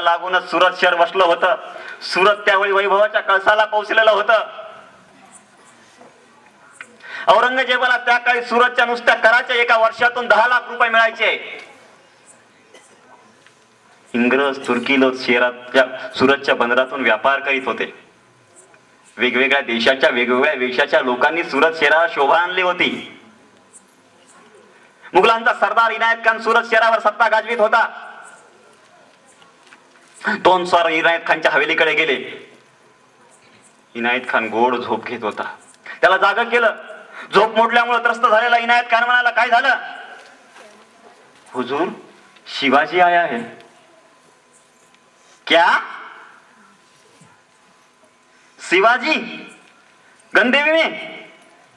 लागूनच सुरत शहर वसलं होतं. सुरत त्यावेळी वैभवाच्या कळसाला पोहोचलेलं होतं. औरंगजेबाला त्या काळी सुरतच्या नुसत्या कराच्या एका वर्षातून 10 लाख रुपये मिळायचे. इंग्रज तुर्की लोक शहराच्या सुरतच्या बंदरातून व्यापार करीत होते. वेगवेगळ्या देशाच्या वेगवेगळ्या वेशाच्या लोकांनी सुरत शहरावर शोभा आणली होती. मुघलांचा सरदार इनायत खान सुरत शहरावर सत्ता गाजवीत होता. 2 स्वार इनायत खानच्या हवेलीकडे गेले. इनायत खान गोड झोप घेत होता. त्याला जाग केलं. झोप मोडल्यामुळे त्रस्त झालेला इनायत खान म्हणाला, काय झालं? हुजूर, शिवाजी आया है. क्या? शिवाजी गंदेवी में?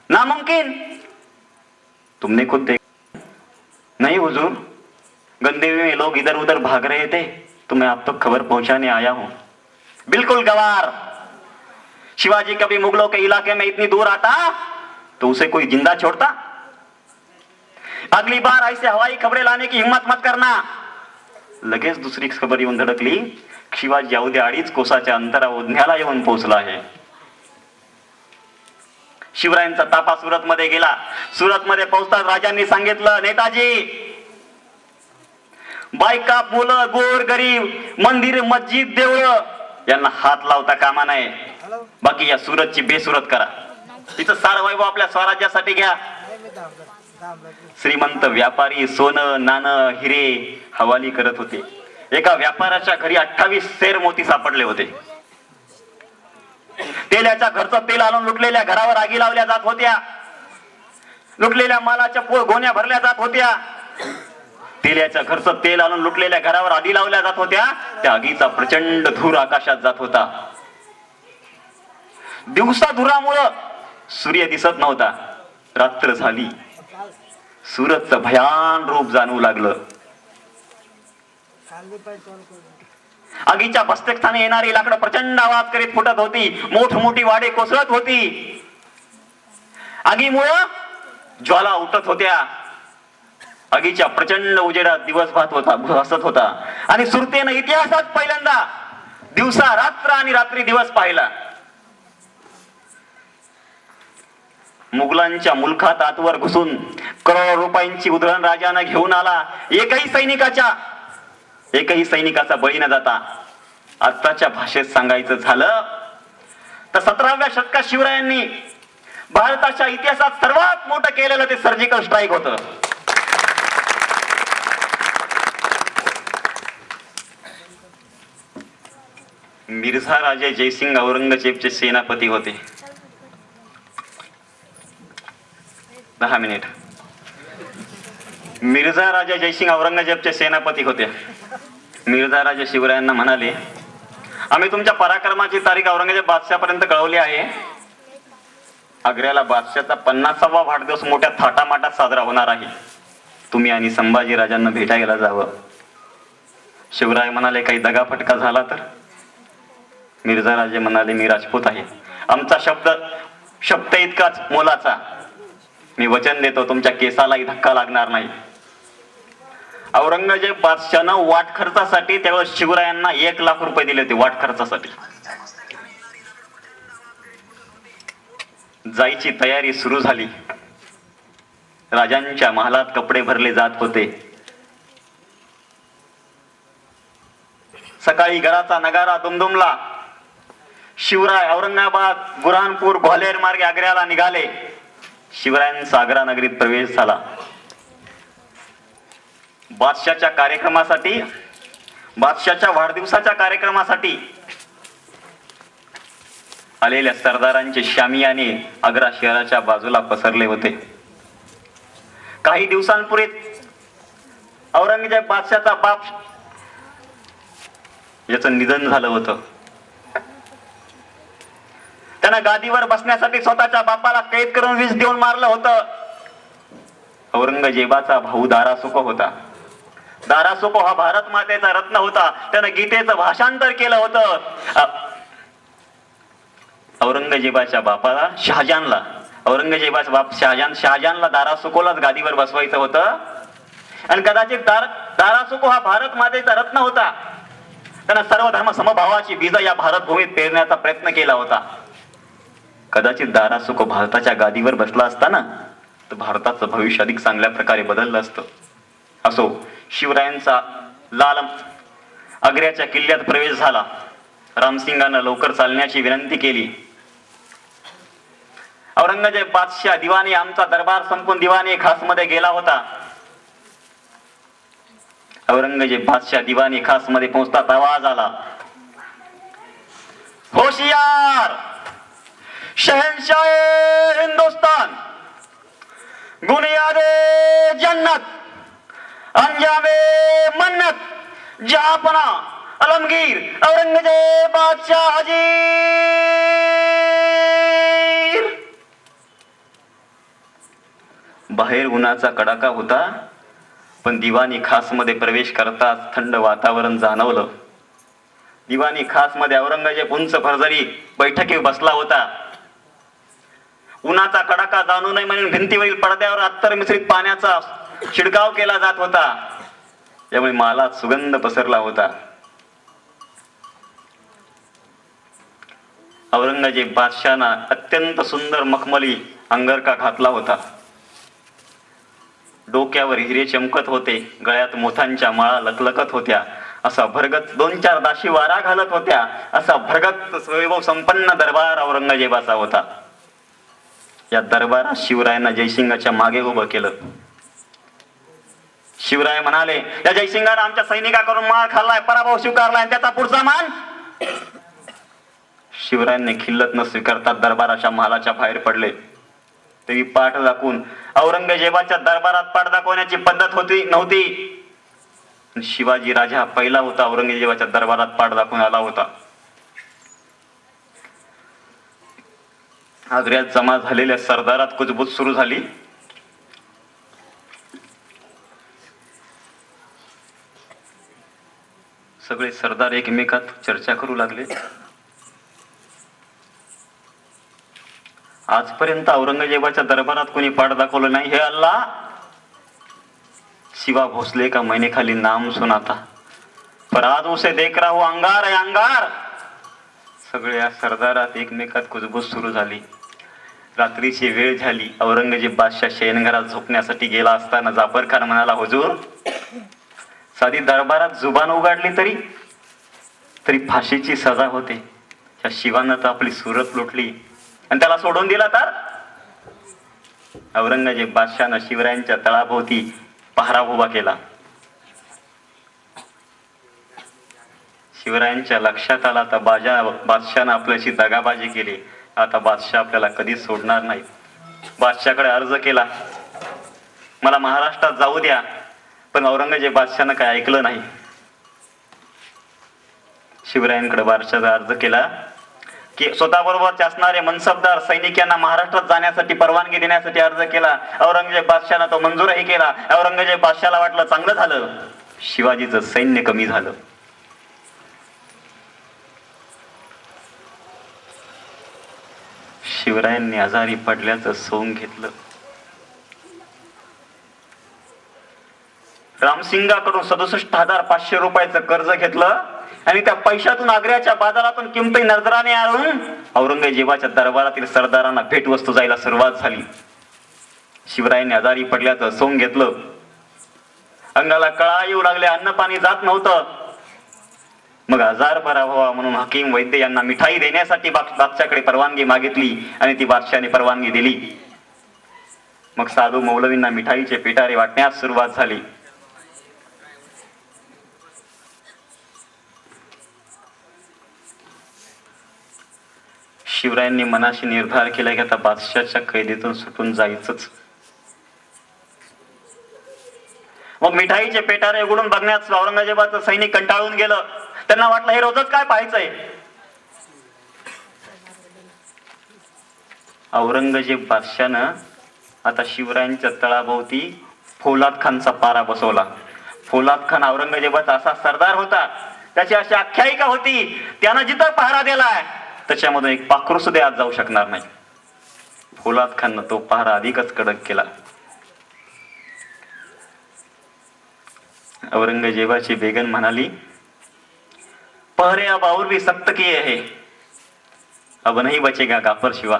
नामुमकिन. तुमने खुद देखा? नहीं हुजूर, गंदेवी में लोग इधर उधर भाग रहे थे तो मैं आप तक खबर पहुंचाने आया हूं. बिल्कुल गवार. शिवाजी कभी मुगलों के इलाके में इतनी दूर आता तो उसे कोई जिंदा छोड़ता? अगली बार ऐसे हवाई खबरें लाने की हिम्मत मत करना. लगेच दुसरी खबर येऊन धडकली. शिवाजी अवघ्या 2.5 कोसाच्या अंतरावर उधाण्याला येऊन पोहोचला आहे. शिवरायांचा ताफा सुरत मध्ये गेला. सुरत मध्ये पोहोचताच राजांनी सांगितलं, नेताजी, बायका, मुलं, गोर गरीब, मंदिर, मस्जिद, देवळं यांना हात लावता कामा नये. बाकी या सुरतची बेसुरत करा. तिचं सार वैभव आपल्या स्वराज्यासाठी घ्या. श्रीमंत व्यापारी सोनं नाणं हिरे हवाली करत होते. एका व्यापाऱ्याच्या घरी 28 सेर मोती सापडले होते. तेलाच्या घरचं तेल आणून लुटलेल्या घरावर आगी लावल्या जात होत्या. लुटलेल्या मालाच्या गोण्या भरल्या जात होत्या. तेलाच्या घरचं तेल आणून लुटलेल्या घरावर आगी लावल्या जात होत्या. त्या आगीचा प्रचंड धूर आकाशात जात होता. दिवसा धुरामुळं सूर्य दिसत नव्हता. रात्र झाली. सुरतचं भयान रूप जाणवू लागलं. आगीच्या बस्तेस्थानी येणारी लाकडं प्रचंड आवाज करीत फुटत होती. मोठमोठी वाडे कोसळत होती. आगीमुळं ज्वाला उठत होत्या. आगीच्या प्रचंड उजेडात दिवस भासत होता. आणि सुरतेनं इतिहासात पहिल्यांदा दिवसा रात्र आणि रात्री दिवस पाहिला. मुघलांच्या मुलखात आतवर घुसून करोडो रुपयांची उधळण राजानं घेऊन आला. एकही सैनिकाचा बळी न जाता. आताच्या भाषेत सांगायचं झालं तर 17व्या शतकात शिवरायांनी भारताच्या इतिहासात सर्वात मोठं केलेलं ते सर्जिकल स्ट्राईक होतं. मिर्झा राजे जयसिंग औरंगजेबचे सेनापती होते. 10 मिनिट. मिर्झा राजा जयसिंग औरंगजेबचे सेनापती होते. मिर्झा राजे शिवरायांना म्हणाले, आम्ही तुमच्या पराक्रमाची तारीख औरंगजेब बादशाहपर्यंत कळवली आहे. आग्र्याला बादशाहचा 50वा वाढदिवस मोठ्या थाटामाटात साजरा होणार आहे. तुम्ही आणि संभाजी राजांना भेटायला जावं. शिवराय म्हणाले, काही दगाफटका झाला तर? मिर्झा राजे म्हणाले, मी राजपूत आहे. आमचा शब्द इतकाच मोलाचा. मी वचन देतो तुमच्या केसालाही धक्का लागणार नाही. औरंगजेब बादशाहनं वाट खर्चासाठी त्यावेळेस शिवरायांना 1 लाख रुपये दिले होते. वाट खर्चासाठी. जायची तयारी सुरू झाली. राजांच्या महालात कपडे भरले जात होते. सकाळी घराचा नगारा दुमदुमला. शिवराय औरंगाबाद, बुरहानपूर, ग्वाल्हेर मार्गे आग्र्याला निघाले. शिवरायांचा आग्रा नगरीत प्रवेश झाला. बादशाहच्या वाढदिवसाच्या कार्यक्रमासाठी आलेल्या सरदारांचे शामियाने आग्रा शहराच्या बाजूला पसरले होते. काही दिवसांपूर्वी औरंगजेब बादशाहचा बाप याचं निधन झालं होतं. त्यानं गादीवर बसण्यासाठी स्वतःच्या बापाला कैद करून विष देऊन मारलं होतं. औरंगजेबाचा भाऊ दारासुको होता. दारासुको हा भारत मातेचा रत्न होता. त्यानं गीतेचं भाषांतर केलं होतं. औरंगजेबाच्या बापाला औरंगजेबाचा बाप शहाजहानला दारासुकोलाच गादीवर बसवायचं होतं. आणि कदाचित दारासुको हा भारत मातेचा रत्न होता. त्यानं सर्व धर्म समभावाची बीज या भारतभूमीत पेरण्याचा प्रयत्न केला होता. कदाचित दारासुख भारताच्या गादीवर बसला असता ना, तर भारताचं भविष्य अधिक चांगल्या प्रकारे बदललं असतं. असो, शिवरायांचा लाल आग्र्याच्या किल्ल्यात प्रवेश झाला. रामसिंगानं लवकर चालण्याची विनंती केली. औरंगजेब बादशाह दिवाणी आमचा दरबार संपून दिवाणी खास मध्ये गेला होता. औरंगजेब बादशाह दिवाणी खास मध्ये पोहोचताच आवाज आला, होशियार, शहनशाह हिंदुस्तान, बुनियादे जन्नत, अंजामे मन्नत, जहापना अलमगीर औरंगजेब बादशाह हाजीर. बाहेर उन्हाचा कडाका होता, पण दिवाणी खास मध्ये प्रवेश करताच थंड वातावरण जाणवलं. दिवाणी खास मध्ये औरंगजेब उंच फरजरी बैठकीवर बसला होता. उन्हाचा कडाका जाणू नये म्हणून भिंतीवरील पडद्यावर अत्तर मिश्रित पाण्याचा शिडकाव केला जात होता. त्यामुळे मालात सुगंध पसरला होता. औरंगजेब बादशाहना अत्यंत सुंदर मखमली अंगरखा घातला होता. डोक्यावर हिरे चमकत होते, गळ्यात मोथांच्या माळा लखलखत होत्या. असा भरगत 2-4 दाशी वारा घालत होत्या. असा भरगत वैभव संपन्न दरबार औरंगजेबाचा होता. या दरबारात शिवरायांना जयसिंगाच्या मागे उभं केलं. शिवराय म्हणाले, या जयसिंगानं आमच्या सैनिकाकडून माळ खाल्लाय, पराभव स्वीकारलाय, त्याचा पुढचा मान. शिवरायांनी खिल्लत न स्वीकारता दरबाराच्या महालाच्या बाहेर पडले. तरी पाठ दाखवून औरंगजेबाच्या दरबारात पाठ दाखवण्याची पद्धत नव्हती. शिवाजी राजा पहिला होता औरंगजेबाच्या दरबारात पाठ दाखवून आला होता. आग्र्यात जमा झालेल्या सरदारात कुजबूज सुरू झाली. सगळे सरदार एकमेकात चर्चा करू लागले. आजपर्यंत औरंगजेबाच्या दरबारात कोणी पाठ दाखवलं नाही. हे अल्लाह, शिवा भोसले का मैंने खाली नाम सुना था, पर आज उसे देख रहा हूं अंगार है अंगार. सगळ्या सरदारात एकमेकात कुजबूज सुरू झाली. रात्रीची वेळ झाली. औरंगजेब बादशाह शयनघरात झोपण्यासाठी गेला असताना जाफर खान म्हणाला, हुजूर, साधी दरबारात जुबान उघडली तरी फाशीची सजा होते. त्या शिवानं तर आपली सुरत लुटली आणि त्याला सोडून दिला तर. औरंगजेब बादशाहनं शिवरायांच्या तळाभोवती पहारा उभा केला. शिवरायांच्या लक्षात आला, आता बादशाहनं आपल्याशी दगाबाजी केली. आता बादशाह आपल्याला कधीच सोडणार नाही. बादशाहकडे अर्ज केला, मला महाराष्ट्रात जाऊ द्या. पण औरंगजेब बादशाहनं काय ऐकलं नाही. शिवरायांकडे बादशाहचा अर्ज केला की स्वतःबरोबर असणारे मनसबदार सैनिक यांना महाराष्ट्रात जाण्यासाठी परवानगी देण्यासाठी अर्ज केला. औरंगजेब बादशाहनं तो मंजूरही केला. औरंगजेब बादशाहला वाटलं चांगलं झालं, शिवाजीचं सैन्य कमी झालं. शिवरायांनी आजारी पडल्याचं सोंग घेतलं. रामसिंगाकडून 67,500 रुपयाचं कर्ज घेतलं आणि त्या पैशातून आग्र्याच्या बाजारातून किमती नजराने आणून औरंगजेबाच्या दरबारातील सरदारांना भेटवस्तू जायला सुरुवात झाली. शिवरायांनी आजारी पडल्याचं सोंग घेतलं. अंगाला कळा येऊ लागले, अन्न पाणी जात नव्हतं. मग आजार बरा व्हावा म्हणून हकीम वैद्य यांना मिठाई देण्यासाठी बादशाहकडे परवानगी मागितली आणि ती बादशाहने परवानगी दिली. मग साधू मौलवींना मिठाईचे पिटारे वाटण्यास सुरुवात झाली. शिवरायांनी मनाशी निर्धार केला की आता बादशाहच्या कैदेतून सुटून जायचंच. मग मिठाईचे पेटारे उघडून बघण्यात औरंगजेबाचं सैनिक कंटाळून गेलं. त्यांना वाटलं हे रोजच काय पाहायचंय. औरंगजेब बादशाहनं आता शिवरायांच्या तळाभोवती फौलाद खानचा पारा बसवला. फौलाद खान औरंगजेबाचा असा सरदार होता, त्याची अशी आख्यायिका होती, त्यानं जिथं पहारा दिलाय त्याच्यामधून एक पाखरू सुद्धा आत जाऊ शकणार नाही. फौलाद खाननं तो पहारा अधिकच कडक केला. औरंगजेबाची बेगम म्हणाली, पहरे अब और भी सख्त किए हैं, अब नहीं बचेगा गाफर शिवा।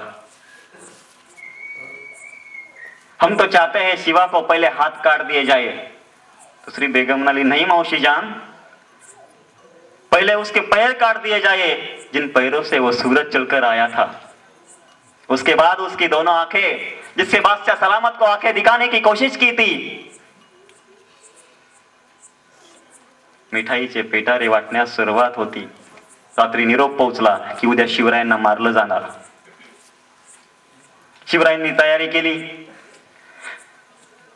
हम तो चाहते हैं शिवा को पहले हाथ काट दिए जाए। दूसरी बेगम नाली, नहीं मौसी जान, पहले उसके पैर काट दिए जाए जिन पैरों से वो सूरज चलकर आया था। उसके बाद उसकी दोनों आंखें, जिससे बादशाह सलामत को आंखें दिखाने की कोशिश की थी, मिठाईचे पेटारे वाटण्यास सुरुवात होती। रात्री निरोप पोहोचला की उद्या शिवरायांना मारलं जाणार। शिवरायांनी तयारी केली।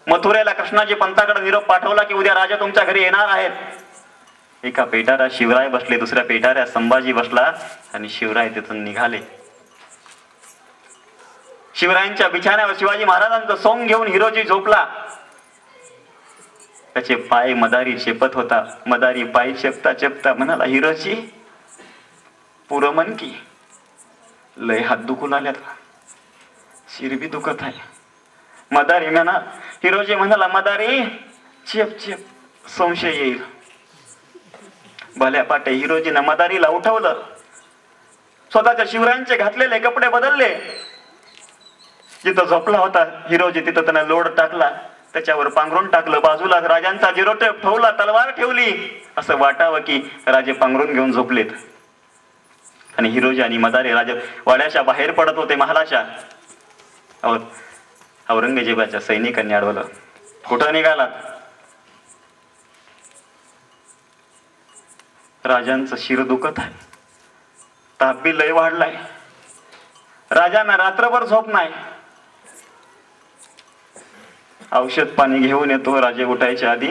मथुरेला कृष्णाजी पंताकडे निरोप पाठवला की उद्या राजा तुमच्या घरी येणार आहेत। एका पेटाऱ्यात शिवराय बसले, दुसऱ्या पेटाऱ्यात संभाजी बसला आणि शिवराय तिथून निघाले। शिवरायांच्या बिछाण्यावर शिवाजी महाराजांचं सोंग घेऊन हिरोजी झोपला। त्याचे पाय मदारी चेपत होता। मदारी पाय चेपता चेपता म्हणाला, हिरोजी पुरं मन की, लय हात दुखून आल्यात, शिर बी दुखत आहे। मदारी म्हणा, हिरोजी म्हणाला, मदारी चेप चेप, संशय येईल। भल्या पाटे हिरोजीनं मदारीला उठवलं, स्वतःच्या शिवरायांचे घातलेले कपडे बदलले। जिथं झोपला होता हिरोजी तिथं त्यानं लोड टाकला, त्याच्यावर पांघरून टाकलं। बाजूला राजांचा जिरोटेप ठेवला, तलवार ठेवली, असं वाटावं की राजे पांघरून घेऊन झोपलेत। आणि हिरोजी आणि मदारी राजे वाड्याच्या बाहेर पडत होते महालाच्या। औरंगजेबाच्या सैनिकांनी अडवलं, कुठं निघालात? राजांचं शिर दुखत आहे, ताप बी लय वाढलाय, राजांना रात्रभर झोप नाही। औषध पाणी घेऊन येतो राजे उठायच्या आधी,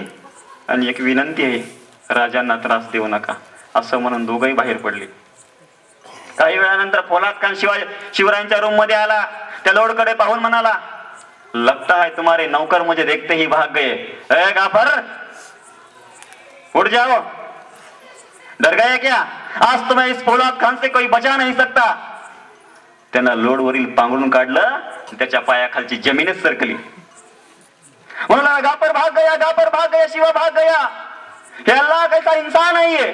आणि एक विनंती आहे, राजांना त्रास देऊ नका, असं म्हणून दोघंही बाहेर पडले। काही वेळानंतर पोलाद खान शिवरायांच्या रूम मध्ये आला। त्या लोडकडे पाहून म्हणाला, लगता है तुम्हारे नौकर मुझे देखते ही भाग गए। ए गाफर, उठ जाओ, डर गए क्या? आज तुम्हें इस पोलाद खान से कोई बचा नहीं सकता। त्यानं लोडवरील पांघरून काढलं, त्याच्या पायाखालची जमीनच सरकली। बोला, गाफर भाग गया, गाफर भाग गया, शिवा भाग गया। ये अल्लाह कैसा इंसान है ये?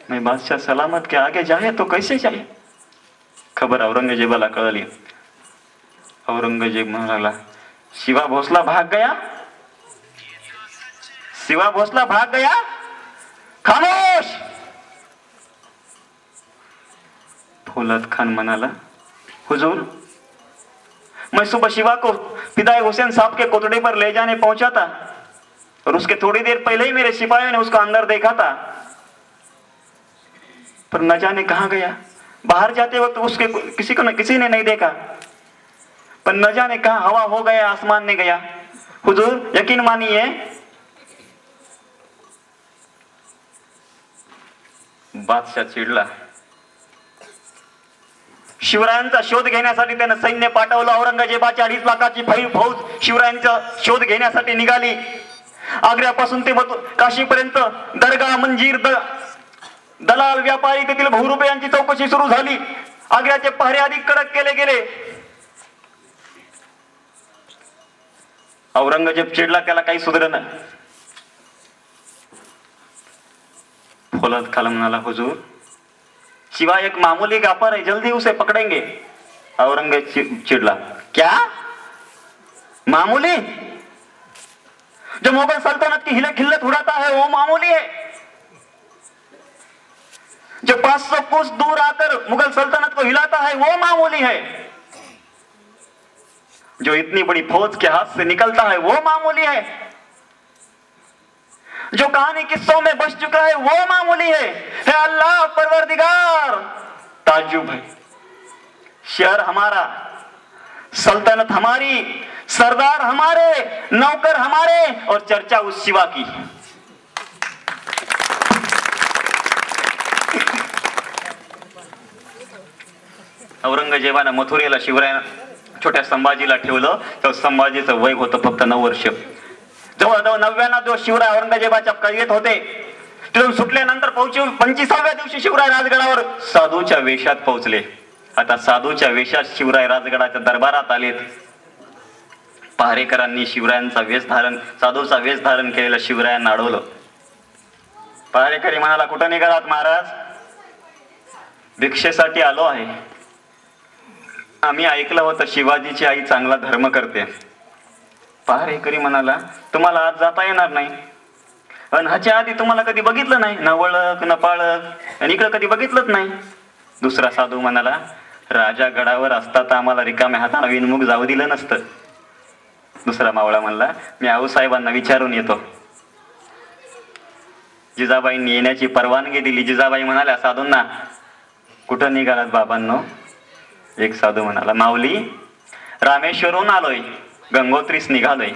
मैं बादशाह सलामत के आगे जाए तो कैसे जाए? खबर औरंगजेबाला कळली। औरंगजेब म्हणाला, शिवा भोसला भाग गया, शिवा भोसला भाग गया, खामोश। फौलाद खान म्हणाला, हुजूर, मैं सुबह शिवा को फिदाई हुसैन साहब के कोतड़े पर ले जाने पहुंचा था, और उसके थोड़ी देर पहले ही मेरे सिपाहियों ने उसको अंदर देखा था, पर न जाने कहां गया। बाहर जाते वक्त उसके किसी ने नहीं देखा, पर न जाने कहां हवा हो गया, आसमान ने गया। हुजूर यकीन मानिए। बादशाह चिडला। शिवरायांचा शोध घेण्यासाठी त्यानं सैन्य पाठवलं। औरंगजेबाची 2.5 लाखाची फौज शिवरायांचा शोध घेण्यासाठी निघाली। आग्र्यापासून ते काशीपर्यंत दरगाह, मंजीर, दलाल, व्यापारी, तेथील बहुरूपे यांची चौकशी सुरू झाली। आग्र्याचे पहरे अधिक कडक केले गेले। औरंगजेब चिडला, त्याला काही सुधरना। फौलाद खान म्हणाला, हुजूर, शिवा एक मामूली गाफर है, जल्दी उसे पकड़ेंगे। औरंगजेब चिढ़ला, क्या मामूली? जो मुगल सल्तनत की खिल्लत उड़ाता है वो मामूली है? जो 500 कोस दूर आकर मुगल सल्तनत को हिलाता है वो मामूली है? जो इतनी बड़ी फौज के हाथ से निकलता है वो मामूली है? जो कहानी किस्सों में बस चुका है वो मामूली है अल्लाह परवरदिगार। ताज्जुब है। शहर हमारा, सल्तनत हमारी, सरदार हमारे, नौकर हमारे, और चर्चा उस शिवा की। औरंगजेबानं मथुरेला शिवराय छोट्या संभाजीला ठेवलं, तर संभाजीचं वय होतं फक्त 9 वर्ष। जवळजवळ 9व्या दिवस शिवराय औरंगजेबाच्या कैदेत होते। तिथून सुटल्यानंतर 25व्या दिवशी शिवराय राजगडावर साधूच्या वेशात पोहोचले। आता साधूच्या वेशात शिवराय राजगडाच्या दरबारात आलेत। पहारेकरांनी शिवरायांचा वेश धारण, साधूचा वेश धारण केलेल्या शिवरायांना अडवलं। पहारेकरी म्हणाला, कुठं निघालात महाराज? भिक्षेसाठी आलो आहे. आम्ही ऐकलं होतं शिवाजीची आई चांगला धर्म करते. पहारेकरी म्हणाला, तुम्हाला आज जाता येणार नाही. पण ह्याच्या आधी तुम्हाला कधी बघितलं नाही, न वळख न पाळख, आणि इकडं कधी बघितलंच नाही. दुसरा साधू म्हणाला, राजा गडावर असता तर आम्हाला रिकाम्या हाताने विनमुख जाऊ दिलं नसतं. दुसरा मावळा म्हणला, मी आऊसाहेबांना विचारून येतो. जिजाबाईंनी येण्याची परवानगी दिली. जिजाबाई म्हणाल्या साधूंना, कुठं निघालात बाबांनो? एक साधू म्हणाला, माऊली रामेश्वरहून आलोय, गंगोत्रीस निघालोय.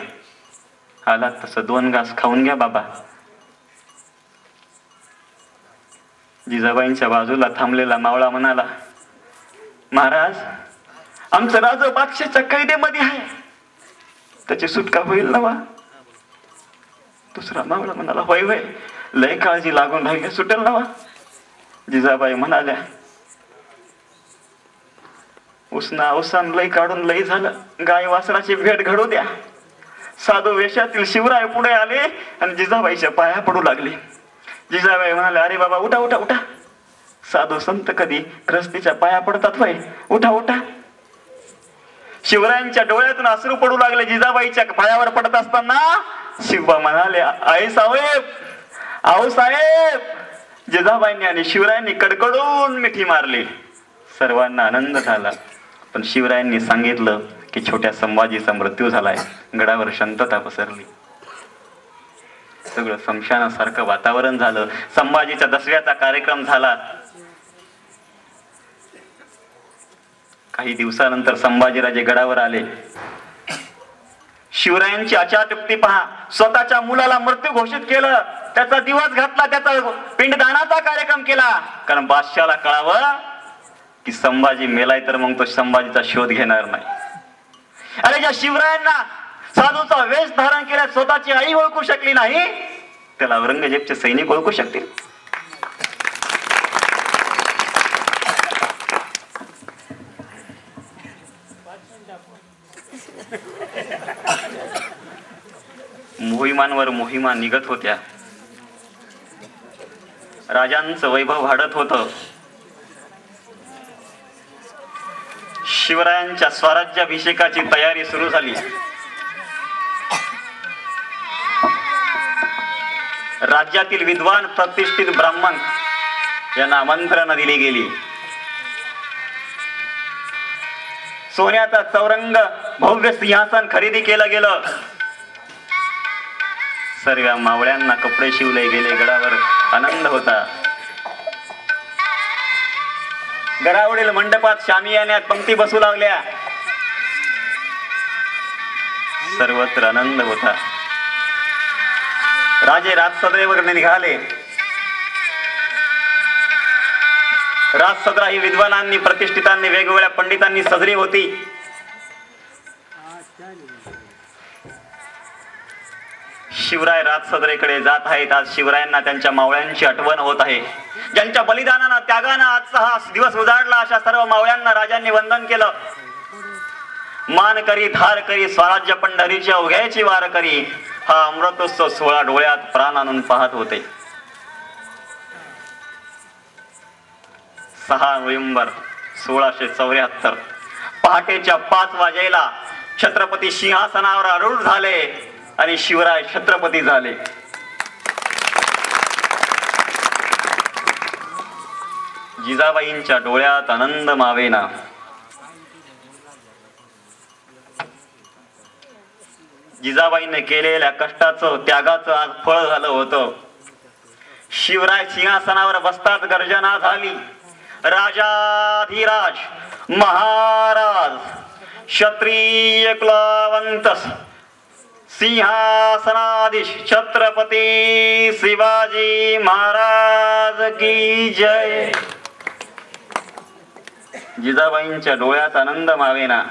आलात तसं 2 घास खाऊन घ्या बाबा. जिजाबाईंच्या बाजूला थांबलेला मावळा म्हणाला, महाराज आमचं राजा बादशाच्या कैदेमध्ये आहे, त्याची सुटका होईल ना वा? दुसरा मावळा म्हणाला, होय होय, लय काळजी लागून राहिली, सुटेल ना वा? जिजाबाई म्हणाल्या, उसना उसान लय काढून लय झालं, गाय वासराची भेट घडू द्या. साधू वेशातील शिवराय पुढे आले आणि जिजाबाईच्या पाया पडू लागले. जिजाबाई म्हणाले, अरे बाबा उठा उठा उठा. साधू संत कधी ग्रस्तीच्या पाया पडतात वय, उठा उठा. शिवरायांच्या डोळ्यातून अश्रू पडू लागले. जिजाबाईच्या पायावर पडत असताना शिवबा म्हणाले, आई साहेब, आऊ साहेब. जिजाबाईंनी आणि शिवरायांनी कडकडून मिठी मारली. सर्वांना आनंद झाला. पण शिवरायांनी सांगितलं की छोट्या संभाजीचा मृत्यू झालाय. गडावर शांतता पसरली. सगळं स्मशानासारखं वातावरण झालं. संभाजीच्या दसव्याचा कार्यक्रम झाला. काही दिवसानंतर संभाजीराजे गडावर आले. शिवरायांची अचाटुक्ती पहा. स्वतःच्या मुलाला मृत्यू घोषित केलं, त्याचा दिवस घातला, त्याचा पिंडदानाचा कार्यक्रम केला. कारण बादशाला कळावं की संभाजी मेलाय तर मग तो संभाजीचा शोध घेणार नाही. अरे ज्या शिवरायांना साधूचा वेश धारण केला स्वतःची आई ओळखू शकली नाही, त्याला औरंगजेबचे सैनिक ओळखू शकतील? मोहिमांवर मोहिमा निघत होत्या. राजांचं वैभव वाढत होतं. शिवरायांच्या स्वराज्याभिषेकाची तयारी सुरू झाली. राज्यातील विद्वान प्रतिष्ठित ब्राह्मण यांना आमंत्रण दिली गेली. सोन्याचा चौरंग भव्य सिंहासन खरेदी केलं गेलं. सर्व मावळ्यांना कपडे शिवले गेले. गडावर आनंद होता. गडावरील मंडपात शामियान्यात पंक्ती बसू लागल्या. सर्वत्र आनंद होता. राजे राजसदरेवर निघाले. राजसदरा ही विद्वानांनी, प्रतिष्ठितांनी, वेगवेगळ्या पंडितांनी सजरी होती. शिवराय राजसदरेकडे जात आहेत. आज शिवरायांना त्यांच्या मावळ्यांची आठवण होत आहे. ज्यांच्या बलिदानानं, त्यागानं आजचा हा दिवस उजाडला, अशा सर्व मावळ्यांना राजांनी वंदन केलं. मान करी धार करी स्वराज्य पंढरीच्या उघ्याची वार करी, हा अमृतोत्सव सोहळा डोळ्यात प्राण आणून पाहत होते. 6 नोव्हेंबर 1674 पहाटेच्या 5 वाजेला छत्रपती सिंहासनावर आरूढ झाले आणि शिवराय छत्रपती झाले. जिजाबाईंच्या डोळ्यात आनंद मावेना. जिजाबाईंनी केलेल्या कष्टाचं, त्यागाचं आज फळ झालं होतं. शिवराय सिंहासनावर बसताच गर्जना झाली. राजाधिराज महाराज क्षत्रिय कुलवंत सिंहासनाधीश छत्रपती शिवाजी महाराज की जय. जिजाबाईंच्या डोळ्यात आनंद मावेना.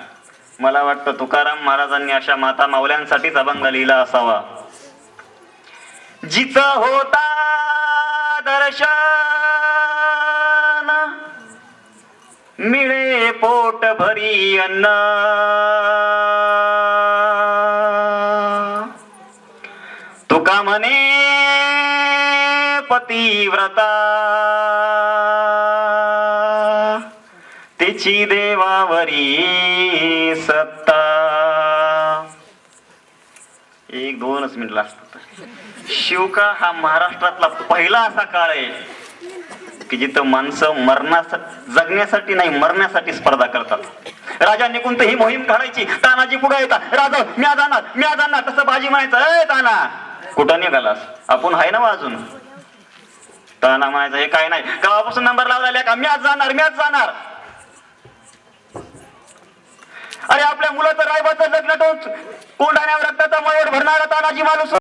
मला वाटतं तुकाराम महाराजांनी अशा माता माऊल्यांसाठीच अभंग लिहिला असावा. जिचा होता दर्शन मिळे पोट भरी अन्न, तुका म्हणे पतिव्रता तिची देवावरी सत्ता. 1-2 मिनिट लागतात. शिवका हा महाराष्ट्रातला पहिला असा काळ आहे की जिथं माणसं जगण्यासाठी नाही मरण्यासाठी स्पर्धा करतात. राजांनी कोणती मोहीम काढायची, तानाजी पुढे येतात, राजा म्या जाणार तसं बाजी म्हणायचं, ए ताना कुठं निघालास, आपण आहे ना अजून. ताना म्हणायचं हे काय नाही, केव्हापासून नंबर लावला का, म्याच जाणार. अरे आपल्या मुलाचं रायबाचं लग्न कोंडाण्यावर रक्ताचा मळवट भरणारा तानाजी माणूस